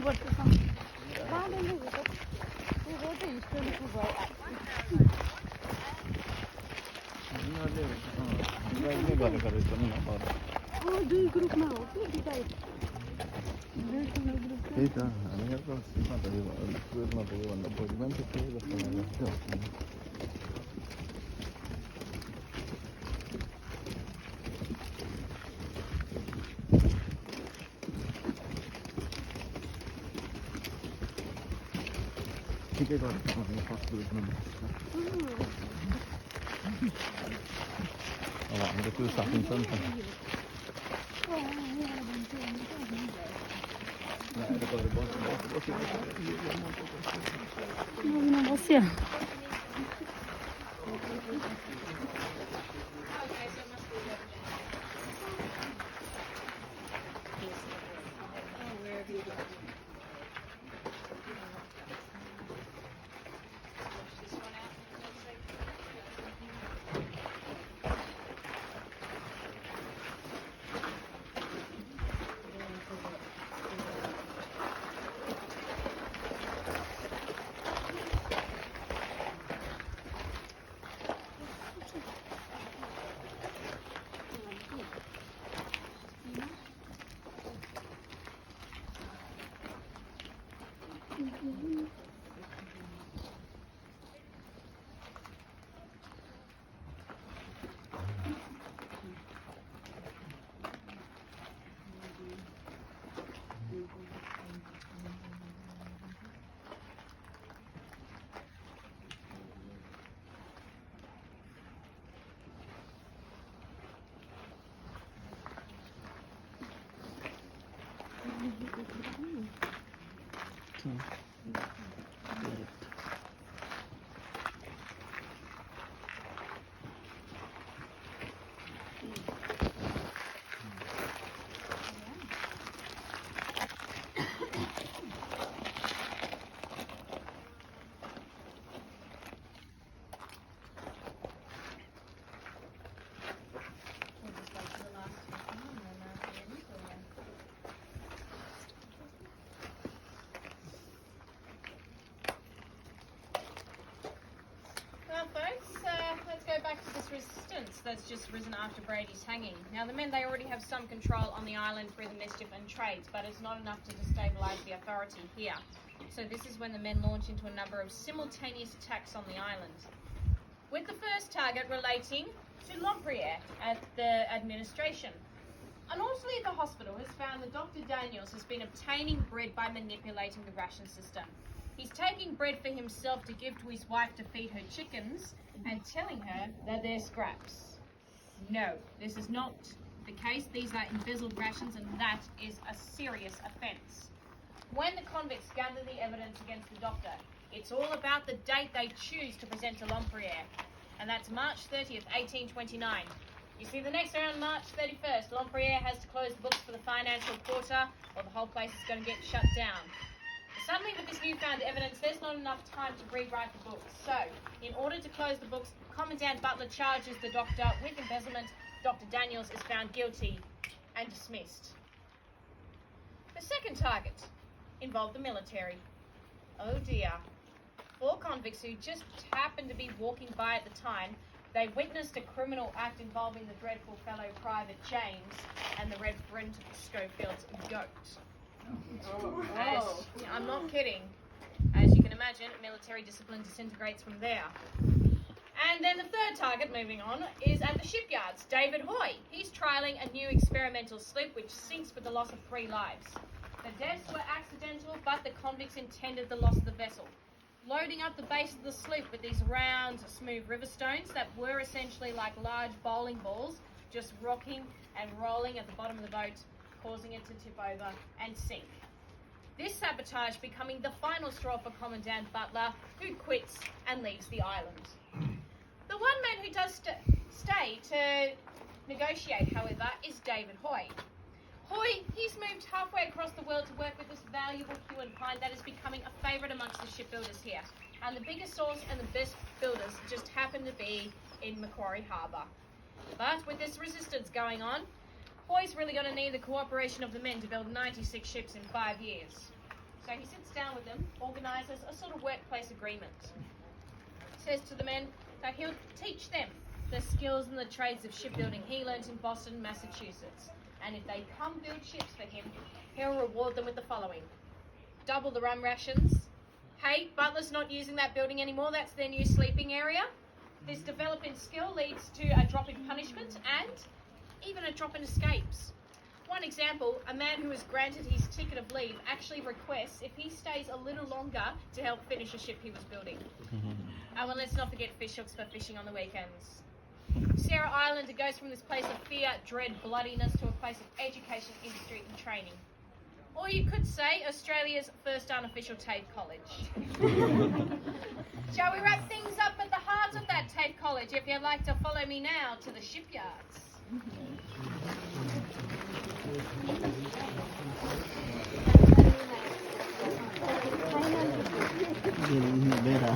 başlasam. Ben de ne dedim? Bu da işte bu var. Do group now. No właśnie. Resistance that's just risen after Brady's hanging. Now the men, they already have some control on the island through the mischief and trades, but it's not enough to destabilise the authority here. So this is when the men launch into a number of simultaneous attacks on the island, with the first target relating to Lompriere at the administration. Unfortunately, the hospital has found that Dr. Daniels has been obtaining bread by manipulating the ration system. He's taking bread for himself to give to his wife to feed her chickens and telling her that they're scraps. No, this is not the case. These are embezzled rations, and that is a serious offence. When the convicts gather the evidence against the doctor, it's all about the date they choose to present to Lompriere, and that's March 30th, 1829. You see, the next around March 31st, Lompriere has to close the books for the financial quarter, or the whole place is going to get shut down. Suddenly, with this newfound evidence, there's not enough time to rewrite the books. So, in order to close the books, Commandant Butler charges the doctor with embezzlement. Dr. Daniels is found guilty and dismissed. The second target involved the military. Oh dear. 4 convicts who just happened to be walking by at the time, they witnessed a criminal act involving the dreadful fellow Private James and the Reverend Schofield's goat. I'm not kidding. As you can imagine, military discipline disintegrates from there. And then the third target, moving on, is at the shipyards. David Hoy. He's trialling a new experimental sloop which sinks with the loss of 3 lives. The deaths were accidental, but the convicts intended the loss of the vessel. Loading up the base of the sloop with these round, smooth river stones that were essentially like large bowling balls, just rocking and rolling at the bottom of the boat, causing it to tip over and sink. This sabotage becoming the final straw for Commandant Butler, who quits and leaves the island. The one man who does stay to negotiate, however, is David Hoy. Hoy, he's moved halfway across the world to work with this valuable hue and pine that is becoming a favourite amongst the shipbuilders here. And the biggest source and the best builders just happen to be in Macquarie Harbour. But with this resistance going on, Hoy's really going to need the cooperation of the men to build 96 ships in 5 years. So he sits down with them, organises a sort of workplace agreement. Says to the men that he'll teach them the skills and the trades of shipbuilding he learnt in Boston, Massachusetts. And if they come build ships for him, he'll reward them with the following: double the rum rations. Hey, Butler's not using that building anymore, that's their new sleeping area. This developing skill leads to a drop in punishment and even a drop in escapes. One example, a man who was granted his ticket of leave actually requests if he stays a little longer to help finish a ship he was building. And well, let's not forget fish hooks for fishing on the weekends. Sarah Island, it goes from this place of fear, dread, bloodiness to a place of education, industry and training. Or you could say Australia's first unofficial TAFE college. Shall we wrap things up at the heart of that TAFE college? If you'd like to follow me now to the shipyards. Better.